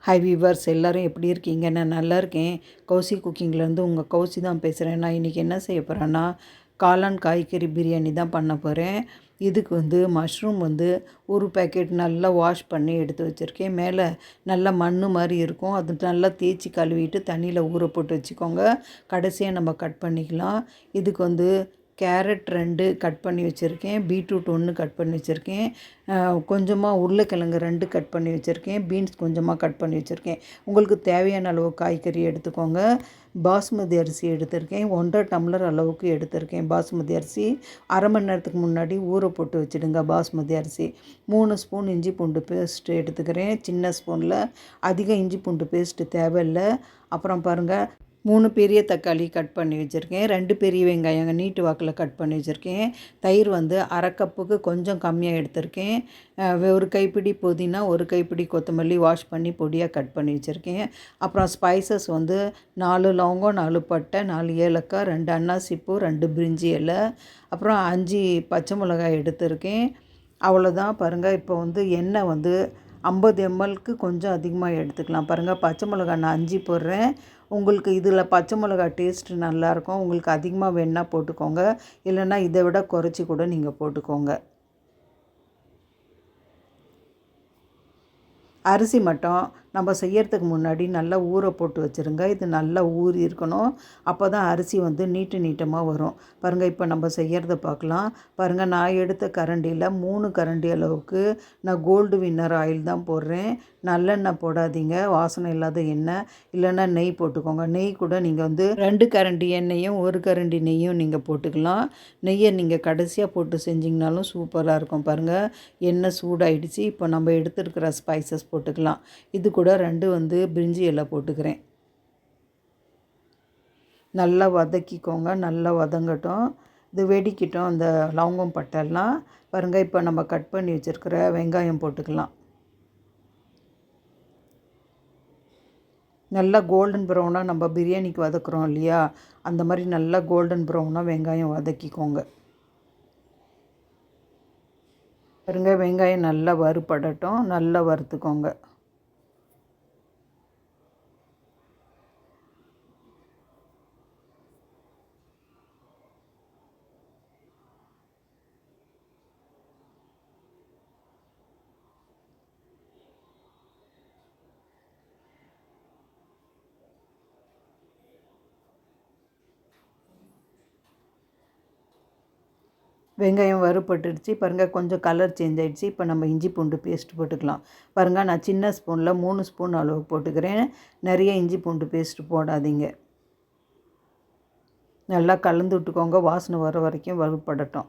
Hi viewers, எல்லோரும் எப்படி இருக்கீங்க? நான் நல்லா இருக்கேன். கௌசி குக்கிங்லேருந்து உங்கள் கௌசி தான் பேசுகிறேன். நான் இன்றைக்கி என்ன செய்ய போகிறேன்னா, காளான் காய்கறி பிரியாணி தான் பண்ண போகிறேன். இதுக்கு மஷ்ரூம் ஒரு பேக்கெட் நல்லா வாஷ் பண்ணி எடுத்து வச்சுருக்கேன். மேலே நல்லா மண் மாதிரி இருக்கும். அது நல்லா தேய்ச்சி கழுவிட்டு தண்ணியில் ஊற போட்டு வச்சுக்கோங்க. கடைசியாக நம்ம கட் பண்ணிக்கலாம். இதுக்கு கேரட் 2 கட் பண்ணி வச்சுருக்கேன். பீட்ரூட் 1 கட் பண்ணி வச்சுருக்கேன். கொஞ்சமாக உருளைக்கிழங்கு 2 கட் பண்ணி வச்சுருக்கேன். பீன்ஸ் கொஞ்சமாக கட் பண்ணி வச்சுருக்கேன். உங்களுக்கு தேவையான அளவு காய்கறி எடுத்துக்கோங்க. பாஸ்மதி அரிசி எடுத்திருக்கேன். 1.5 டம்ளர் அளவுக்கு எடுத்திருக்கேன் பாஸ்மதி அரிசி. அரை மணி நேரத்துக்கு முன்னாடி ஊற போட்டு வச்சுடுங்க பாஸ்மதி அரிசி. 3 ஸ்பூன் இஞ்சி பூண்டு பேஸ்ட்டு எடுத்துக்கிறேன். சின்ன ஸ்பூனில். அதிக இஞ்சி பூண்டு பேஸ்ட்டு தேவையில்லை. அப்புறம் பாருங்கள், 3 பெரிய தக்காளி கட் பண்ணி வச்சுருக்கேன். 2 பெரிய வெங்காயம் நீட்டு வாக்கில் கட் பண்ணி வச்சுருக்கேன். தயிர் அரை கப்புக்கு கொஞ்சம் கம்மியாக எடுத்திருக்கேன். ஒரு கைப்பிடி புதினா, ஒரு கைப்பிடி கொத்தமல்லி வாஷ் பண்ணி பொடியாக கட் பண்ணி வச்சுருக்கேன். அப்புறம் ஸ்பைசஸ் 4 லவங்கம், 4 பட்டை, 4 ஏலக்காய், 2 அன்னாசிப்பூ, 2 பிரிஞ்சி இலை, அப்புறம் 5 பச்சை மிளகாய் எடுத்திருக்கேன். அவ்வளோதான். பாருங்கள், இப்போ எண்ணெய் 50 mlக்கு கொஞ்சம் அதிகமாக எடுத்துக்கலாம். பாருங்கள், பச்சை மிளகாய் நான் 5 போடுறேன். உங்களுக்கு இதில் பச்சை மிளகாய் டேஸ்ட்டு நல்லாயிருக்கும். உங்களுக்கு அதிகமாக வேணுன்னா போட்டுக்கோங்க, இல்லைன்னா இதை விட குறைச்சி கூட நீங்கள் போட்டுக்கோங்க. அரிசி மட்டும் நம்ம செய்யறதுக்கு முன்னாடி நல்லா ஊற போட்டு வச்சுருங்க. இது நல்லா ஊறி இருக்கணும். அப்போ தான் அரிசி நீட்டமாக வரும். பாருங்கள், இப்போ நம்ம செய்கிறத பார்க்கலாம். பாருங்கள், நான் எடுத்த கரண்டியில் 3 கரண்டி அளவுக்கு நான் கோல்டு வின்னர் ஆயில் தான் போடுறேன். நல்லெண்ணெய் போடாதீங்க, வாசனை இல்லாத எண்ணெய். இல்லைன்னா நெய் போட்டுக்கோங்க. நெய் கூட நீங்கள் 2 கரண்டி எண்ணெயும் 1 கரண்டி நெய்யும் நீங்கள் போட்டுக்கலாம். நெய்யை நீங்கள் கடைசியாக போட்டு செஞ்சிங்கனாலும் சூப்பராக இருக்கும். பாருங்கள், எண்ணெய் சூடாயிடுச்சு. இப்போ நம்ம எடுத்துருக்கிற ஸ்பைசஸ் போட்டுக்கலாம். இது கூட 2 பிரிஞ்சி இலை போட்டுக்கிறேன். நல்லா வதக்கிக்கோங்க. நல்லா வதங்கட்டும். இது வெடிக்கட்டும். அந்த லவங்கம் பட்டெல்லாம் பாருங்கள். இப்போ நம்ம கட் பண்ணி வச்சுருக்கிற வெங்காயம் போட்டுக்கலாம். நல்லா கோல்டன் ப்ரௌனாக நம்ம பிரியாணிக்கு வதக்குறோம் இல்லையா, அந்த மாதிரி நல்லா கோல்டன் ப்ரௌனாக வெங்காயம் வதக்கிக்கோங்க. பாருங்க, வெங்காயம் நல்லா வறுபடட்டும். நல்லா வறுத்துக்கோங்க. வெங்காயம் வறுபட்டுடுச்சு. பாருங்கள், கொஞ்சம் கலர் சேஞ்ச் ஆகிடுச்சு. இப்போ நம்ம இஞ்சி பூண்டு பேஸ்ட் போட்டுக்கலாம். பாருங்கள், நான் சின்ன ஸ்பூனில் 3 ஸ்பூன் அளவு போட்டுக்கிறேன். நிறைய இஞ்சி பூண்டு பேஸ்ட்டு போடாதீங்க. நல்லா கலந்து விட்டுக்கோங்க. வாசனை வர வரைக்கும் வறுபடட்டும்.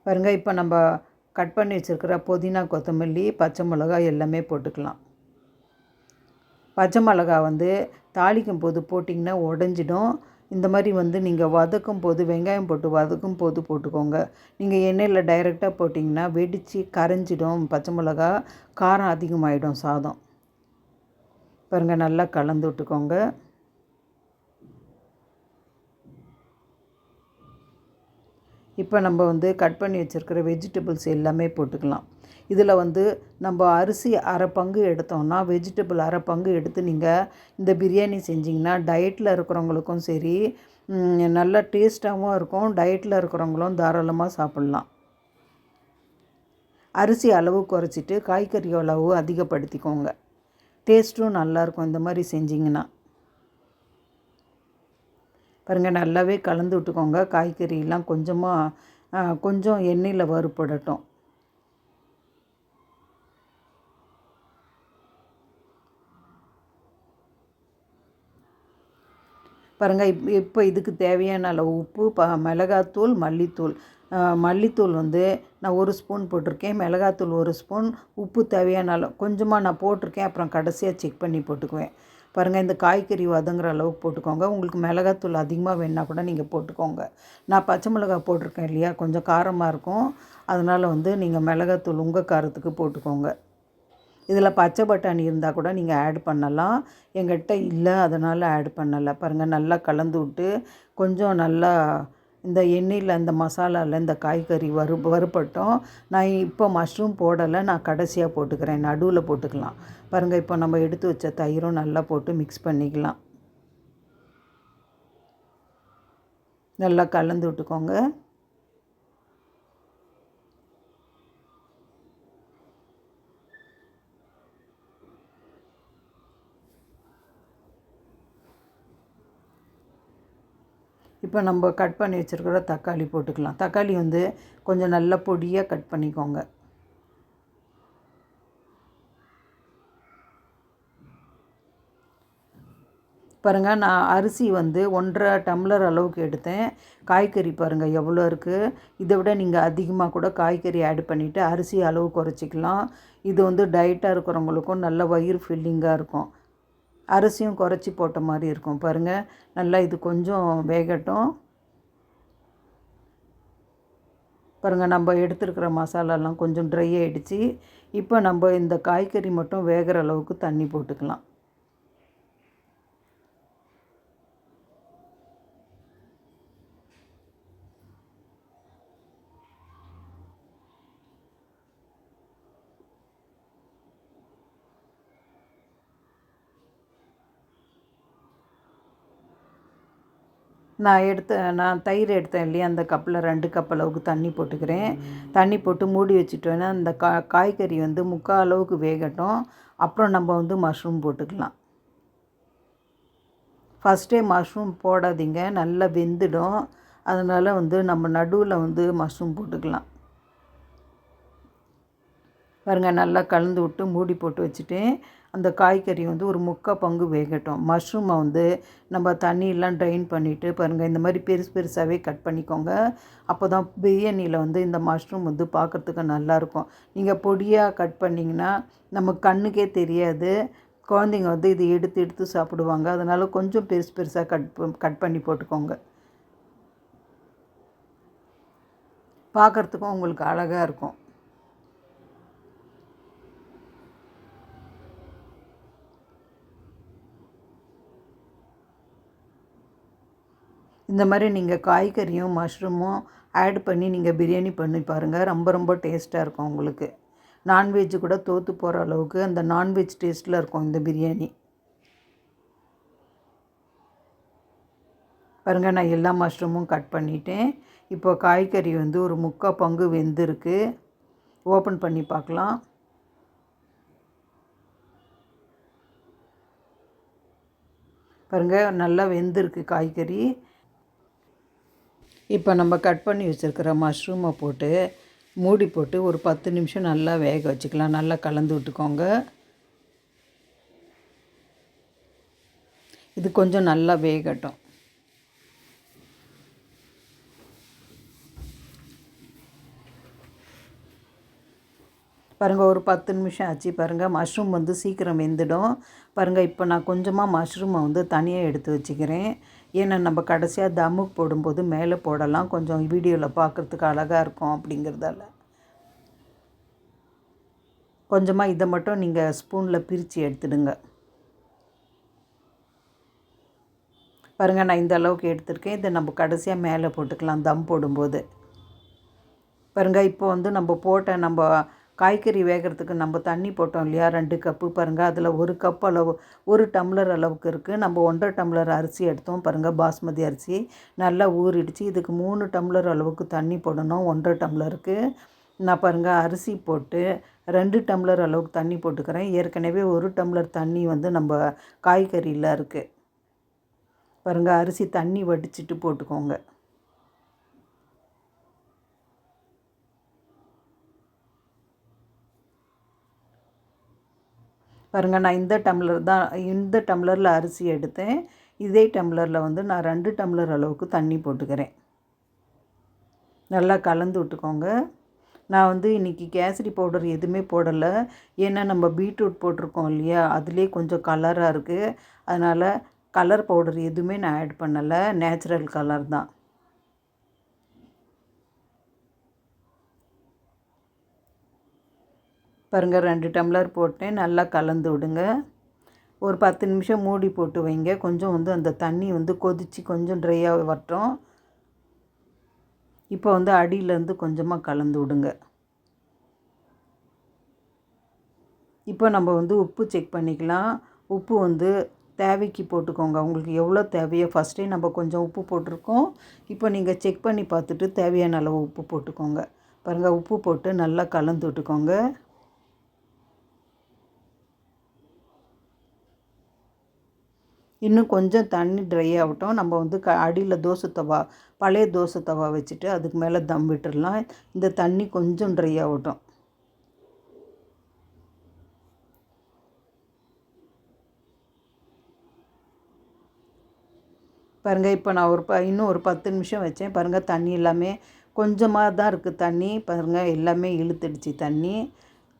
பாருங்கள், இப்போ நம்ம கட் பண்ணி வச்சுருக்கிற புதினா, கொத்தமல்லி, பச்சை மிளகாய் எல்லாமே போட்டுக்கலாம். பச்சை மிளகாய் தாளிக்கும் போது போட்டிங்கன்னா உடஞ்சிடும். இந்த மாதிரி நீங்கள் வதக்கும் போது, வெங்காயம் போட்டு வதக்கும் போது போட்டுக்கோங்க. நீங்கள் எண்ணெயில் டைரெக்டாக போட்டிங்கன்னா வெடித்து கரைஞ்சிடும். பச்சை மிளகா காரம் அதிகமாகிடும் சாதம். பாருங்கள், நல்லா கலந்து விட்டுக்கோங்க. இப்போ நம்ம கட் பண்ணி வச்சுருக்கிற வெஜிடபிள்ஸ் எல்லாமே போட்டுக்கலாம். இதில் நம்ம அரிசி அரை பங்கு எடுத்தோம்னா வெஜிடபிள் அரை பங்கு எடுத்து நீங்கள் இந்த பிரியாணி செஞ்சிங்கன்னா டயட்டில் இருக்கிறவங்களுக்கும் சரி, நல்லா டேஸ்ட்டாகவும் இருக்கும். டயட்டில் இருக்கிறவங்களும் தாராளமாக சாப்பிட்லாம். அரிசி அளவு குறைச்சிட்டு காய்கறி அளவு அதிகப்படுத்திக்கோங்க. டேஸ்ட்டும் நல்லாயிருக்கும் இந்த மாதிரி செஞ்சிங்கன்னா. பாருங்கள், நல்லாவே கலந்து விட்டுக்கோங்க. காய்கறியெல்லாம் கொஞ்சம் எண்ணெயில் வறுபடட்டும். பாருங்கள், இப்போ இதுக்கு தேவையான அளவு உப்பு, மிளகாத்தூள், மல்லித்தூள். மல்லித்தூள் நான் 1 ஸ்பூன் போட்டிருக்கேன். மிளகாத்தூள் 1 ஸ்பூன். உப்பு தேவையான அளவு கொஞ்சமாக நான் போட்டிருக்கேன். அப்புறம் கடைசியாக செக் பண்ணி போட்டுக்குவேன். பாருங்கள், இந்த காய்கறி வதங்குற அளவுக்கு போட்டுக்கோங்க. உங்களுக்கு மிளகாத்தூள் அதிகமாக வேணுன்னா கூட நீங்கள் போட்டுக்கோங்க. நான் பச்சை மிளகாய் போட்டிருக்கேன் இல்லையா, கொஞ்சம் காரமாக இருக்கும். அதனால் நீங்கள் மிளகாத்தூள் உங்கள் காரத்துக்கு போட்டுக்கோங்க. இதில் பச்சை பட்டாணி இருந்தால் கூட நீங்கள் ஆட் பண்ணலாம். எங்கிட்ட இல்லை, அதனால் ஆட் பண்ணலை. பாருங்கள், நல்லா கலந்து விட்டு கொஞ்சம் நல்லா இந்த எண்ணெயில் அந்த மசாலாவில் இந்த காய்கறி வறுபட்டோம். நான் இப்போ மஷ்ரூம் போடலை, நான் கடைசியாக போட்டுக்கிறேன், நடுவில் போட்டுக்கலாம். பாருங்கள், இப்போ நம்ம எடுத்து வச்ச தயிரும் நல்லா போட்டு மிக்ஸ் பண்ணிக்கலாம். நல்லா கலந்து விட்டுக்கோங்க. இப்போ நம்ம கட் பண்ணி வச்சுருக்கிற தக்காளி போட்டுக்கலாம். தக்காளி வந்து கொஞ்சம் நல்ல பொடியாக கட் பண்ணிக்கோங்க. பாருங்கள், நான் அரிசி வந்து 1.5 டம்ளர் அளவுக்கு எடுத்தேன். காய்கறி பாருங்கள் எவ்வளோ இருக்குது. இதை விட நீங்கள் அதிகமாக கூட காய்கறி ஆட் பண்ணிவிட்டு அரிசி அளவு குறைச்சிக்கலாம். இது வந்து டயட்டாக இருக்கிறவங்களுக்கும் நல்ல வயிறு ஃபில்லிங்காக இருக்கும். அரிசியும் குறைச்சி போட்ட மாதிரி இருக்கும். பாருங்கள், நல்லா இது கொஞ்சம் வேகட்டும். பாருங்கள், நம்ம எடுத்துருக்கிற மசாலாலாம் கொஞ்சம் ட்ரை ஆகிடுச்சு. இப்போ நம்ம இந்த காய்கறி மட்டும் வேகிற அளவுக்கு தண்ணி போட்டுக்கலாம். நான் தயிர் எடுத்தேன் இல்லையா, அந்த கப்பில் 2 கப் அளவுக்கு தண்ணி போட்டுக்கிறேன். தண்ணி போட்டு மூடி வச்சுட்டோன்னா அந்த காய்கறி வந்து 3/4 அளவுக்கு வேகட்டும். அப்புறம் நம்ம வந்து மஷ்ரூம் போட்டுக்கலாம். ஃபஸ்ட்டே மஷ்ரூம் போடாதீங்க, நல்லா வெந்துடும். அதனால் வந்து நம்ம நடுவில் வந்து மஷ்ரூம் போட்டுக்கலாம். பாருங்கள், நல்லா கலந்து விட்டு மூடி போட்டு வச்சுட்டேன். அந்த காய்கறி வந்து ஒரு 3/4 பங்கு வேகட்டும். மஷ்ரூமை வந்து நம்ம தண்ணியெல்லாம் ட்ரைன் பண்ணிவிட்டு பாருங்கள், இந்த மாதிரி பெருசு பெருசாகவே கட் பண்ணிக்கோங்க. அப்போ தான் பிரியாணியில் வந்து இந்த மஷ்ரூம் வந்து பார்க்குறதுக்கு நல்லாயிருக்கும். நீங்கள் பொடியாக கட் பண்ணிங்கன்னா நம்ம கண்ணுக்கே தெரியாது. குழந்தைங்க வந்து இது எடுத்து எடுத்து சாப்பிடுவாங்க. அதனால் கொஞ்சம் பெருசு பெருசாக கட் பண்ணி போட்டுக்கோங்க. பார்க்குறதுக்கும் உங்களுக்கு அழகாக இருக்கும். இந்த மாதிரி நீங்கள் காய்கறியும் மஷ்ரூமும் ஆட் பண்ணி நீங்கள் பிரியாணி பண்ணி பாருங்கள். ரொம்ப ரொம்ப டேஸ்ட்டாக இருக்கும். உங்களுக்கு நான்வெஜ் கூட தோற்று போகிற அளவுக்கு அந்த நான்வெஜ் டேஸ்ட்டில் இருக்கும் இந்த பிரியாணி. பாருங்கள், நான் எல்லா மஷ்ரூமும் கட் பண்ணிட்டேன். இப்போ காய்கறி வந்து ஒரு 3/4 பங்கு வெந்திருக்கு. ஓப்பன் பண்ணி பார்க்கலாம். பாருங்கள், நல்லா வெந்திருக்கு காய்கறி. இப்போ நம்ம கட் பண்ணி வச்சுருக்கிற மஷ்ரூமை போட்டு மூடி போட்டு ஒரு 10 நிமிஷம் நல்லா வேக வச்சுக்கலாம். நல்லா கலந்து விட்டுக்கோங்க. இது கொஞ்சம் நல்லா வேகட்டும். பாருங்கள், ஒரு 10 நிமிஷம் ஆச்சு. பாருங்கள், மஷ்ரூம் வந்து சீக்கிரம் வெந்துடும். பாருங்கள், இப்போ நான் கொஞ்சமாக மஷ்ரூமை வந்து தனியாக எடுத்து வச்சுக்கிறேன். ஏன்னா நம்ம கடைசியாக தம்முக்கு போடும்போது மேலே போடலாம், கொஞ்சம் வீடியோவில் பார்க்குறதுக்கு அழகாக இருக்கும் அப்படிங்கிறதால. கொஞ்சமாக இதை மட்டும் நீங்கள் ஸ்பூனில் பிரித்து எடுத்துடுங்க. பாருங்கள், நான் இந்த அளவுக்கு எடுத்துருக்கேன். இதை நம்ம கடைசியாக மேலே போட்டுக்கலாம் தம் போடும்போது. பாருங்கள், இப்போ வந்து நம்ம காய்கறி வேகிறதுக்கு நம்ம தண்ணி போட்டோம் இல்லையா, 2 கப்பு. பாருங்கள், அதில் 1 கப் அளவு 1 டம்ளர் அளவுக்கு இருக்குது. நம்ம 1.5 டம்ளர் அரிசி எடுத்தோம். பாருங்கள், பாஸ்மதி அரிசி நல்லா ஊறிடுச்சு. இதுக்கு 3 டம்ளர் அளவுக்கு தண்ணி போடணும். 1.5 டம்ளருக்கு நான் பாருங்கள் அரிசி போட்டு 2 டம்ளர் அளவுக்கு தண்ணி போட்டுக்கிறேன். ஏற்கனவே 1 டம்ளர் தண்ணி வந்து நம்ம காய்கறியில் இருக்குது. பாருங்கள், அரிசி தண்ணி வடிச்சிட்டு போட்டுக்கோங்க. பாருங்கள், நான் இந்த டம்ளரில் அரிசி எடுத்தேன். இதே டம்ளரில் வந்து நான் 2 டம்ளர் அளவுக்கு தண்ணி போட்டுக்கிறேன். நல்லா கலந்து விட்டுக்கோங்க. நான் வந்து இன்றைக்கி கேசரி பவுடர் எதுவுமே போடலை. ஏன்னா நம்ம பீட்ரூட் போட்டிருக்கோம் இல்லையா, அதுலேயே கொஞ்சம் கலராக இருக்குது. அதனால் கலர் பவுடர் எதுவுமே நான் ஆட் பண்ணலை, நேச்சுரல் கலர் தான். பாருங்கள், 2 டம்ளர் போட்டேன். நல்லா கலந்து விடுங்க. ஒரு 10 நிமிஷம் மூடி போட்டு வைங்க. கொஞ்சம் வந்து அந்த தண்ணி வந்து கொதித்து கொஞ்சம் ட்ரையாக வரட்டும். இப்போ வந்து அடியிலேருந்து கொஞ்சமாக கலந்து விடுங்க. இப்போ நம்ம வந்து உப்பு செக் பண்ணிக்கலாம். உப்பு வந்து தேவைக்கு போட்டுக்கோங்க. உங்களுக்கு எவ்வளோ தேவையோ ஃபஸ்ட்டே நம்ம கொஞ்சம் உப்பு போட்டிருக்கோம். இப்போ நீங்கள் செக் பண்ணி பார்த்துட்டு தேவையான அளவு உப்பு போட்டுக்கோங்க. பாருங்கள், உப்பு போட்டு நல்லா கலந்து விட்டுக்கோங்க. இன்னும் கொஞ்சம் தண்ணி ட்ரை ஆகட்டும். நம்ம வந்து அடியில் தோசை தவா, பழைய தோசை தவா வச்சுட்டு அதுக்கு மேலே தம் விட்டுடலாம். இந்த தண்ணி கொஞ்சம் ட்ரை ஆகட்டும். பாருங்கள், இப்போ நான் இன்னும் ஒரு 10 நிமிஷம் வச்சேன். பாருங்கள், தண்ணி எல்லாமே கொஞ்சமாக தான் இருக்குது தண்ணி. பாருங்கள், எல்லாமே இழுத்துடுச்சு தண்ணி.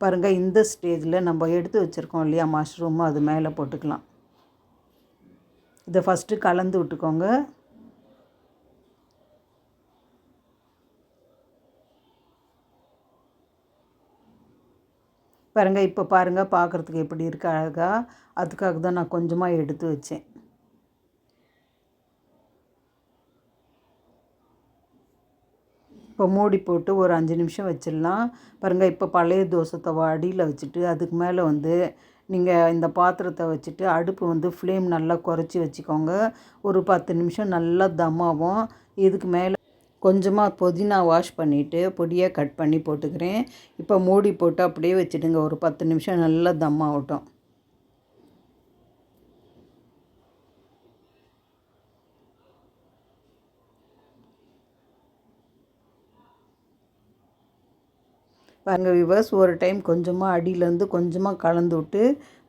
பாருங்கள், இந்த ஸ்டேஜில் நம்ம எடுத்து வச்சுருக்கோம் இல்லையா மஷ்ரூமு, அது மேலே போட்டுக்கலாம். இதை ஃபஸ்ட்டு கலந்து விட்டுக்கோங்க. பாருங்கள், இப்போ பாருங்கள், பார்க்குறதுக்கு எப்படி இருக்குது அழகாக. அதுக்காக தான் நான் கொஞ்சமாக எடுத்து வச்சேன். இப்போ மூடி போட்டு ஒரு 5 நிமிஷம் வச்சிடலாம். பாருங்கள், இப்போ பழைய தோசை தவா அடியில் வச்சுட்டு அதுக்கு மேலே வந்து நீங்கள் இந்த பாத்திரத்தை வச்சுட்டு அடுப்பு வந்து ஃப்ளேம் நல்லா குறைச்சி வச்சுக்கோங்க. ஒரு 10 நிமிஷம் நல்லா தம்மாகும். இதுக்கு மேலே கொஞ்சமாக புதினா வாஷ் பண்ணிவிட்டு பொடியாக கட் பண்ணி போட்டுக்கிறேன். இப்போ மூடி போட்டு அப்படியே வச்சுடுங்க. ஒரு 10 நிமிஷம் நல்லா தம்மாகட்டும். பாருங்கள் விவர்ஸ், ஒரு டைம் கொஞ்சமாக அடியிலேருந்து கொஞ்சமாக கலந்து விட்டு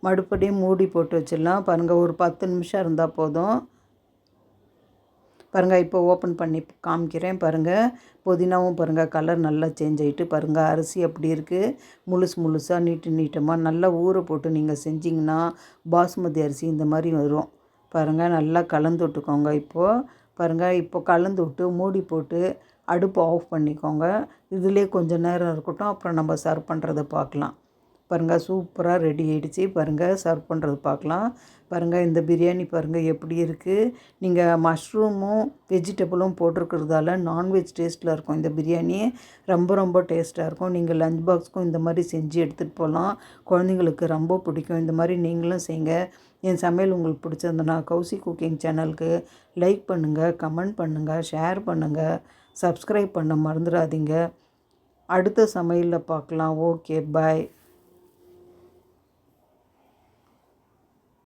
மறுபடியும் மூடி போட்டு வச்சிடலாம். பாருங்கள், ஒரு 10 நிமிஷம் இருந்தால் போதும். பாருங்கள், இப்போ ஓப்பன் பண்ணி காமிக்கிறேன். பாருங்கள், புதினாவும் பாருங்கள் கலர் நல்லா சேஞ்ச் ஆகிட்டு. பாருங்கள், அரிசி அப்படி இருக்குது, முழுசாக நீட்டமாக நல்லா ஊற போட்டு நீங்கள் செஞ்சிங்கன்னா பாஸ்மதி அரிசி இந்த மாதிரி வரும். பாருங்கள், நல்லா கலந்து விட்டுக்கோங்க. இப்போது பாருங்கள், இப்போ கலந்து விட்டு மூடி போட்டு அடுப்பு ஆஃப் பண்ணிக்கோங்க. இதிலே கொஞ்சம் நேரம் இருக்கட்டும், அப்புறம் நம்ம சர்வ் பண்ணுறதை பார்க்கலாம். பாருங்கள், சூப்பராக ரெடி ஆகிடுச்சு. பாருங்கள், சர்வ் பண்ணுறது பார்க்கலாம். பாருங்கள், இந்த பிரியாணி பாருங்கள் எப்படி இருக்குது. நீங்கள் மஷ்ரூமும் வெஜிடபிளும் போட்டிருக்கிறதால நான்வெஜ் டேஸ்ட்டில் இருக்கும். இந்த பிரியாணி ரொம்ப டேஸ்ட்டாக இருக்கும். நீங்கள் லஞ்ச் பாக்ஸுக்கும் இந்த மாதிரி செஞ்சு எடுத்துகிட்டு போகலாம். குழந்தைங்களுக்கு ரொம்ப பிடிக்கும். இந்த மாதிரி நீங்களும் செய்யுங்க. என் சமையல் உங்களுக்கு பிடிச்சிருந்தனா கௌசி குக்கிங் சேனலுக்கு லைக் பண்ணுங்கள், கமெண்ட் பண்ணுங்கள், ஷேர் பண்ணுங்கள், சப்ஸ்கிரைப் பண்ண மறந்துடாதீங்க. அடுத்த சமையலில் பார்க்கலாம். ஓகே, பாய்.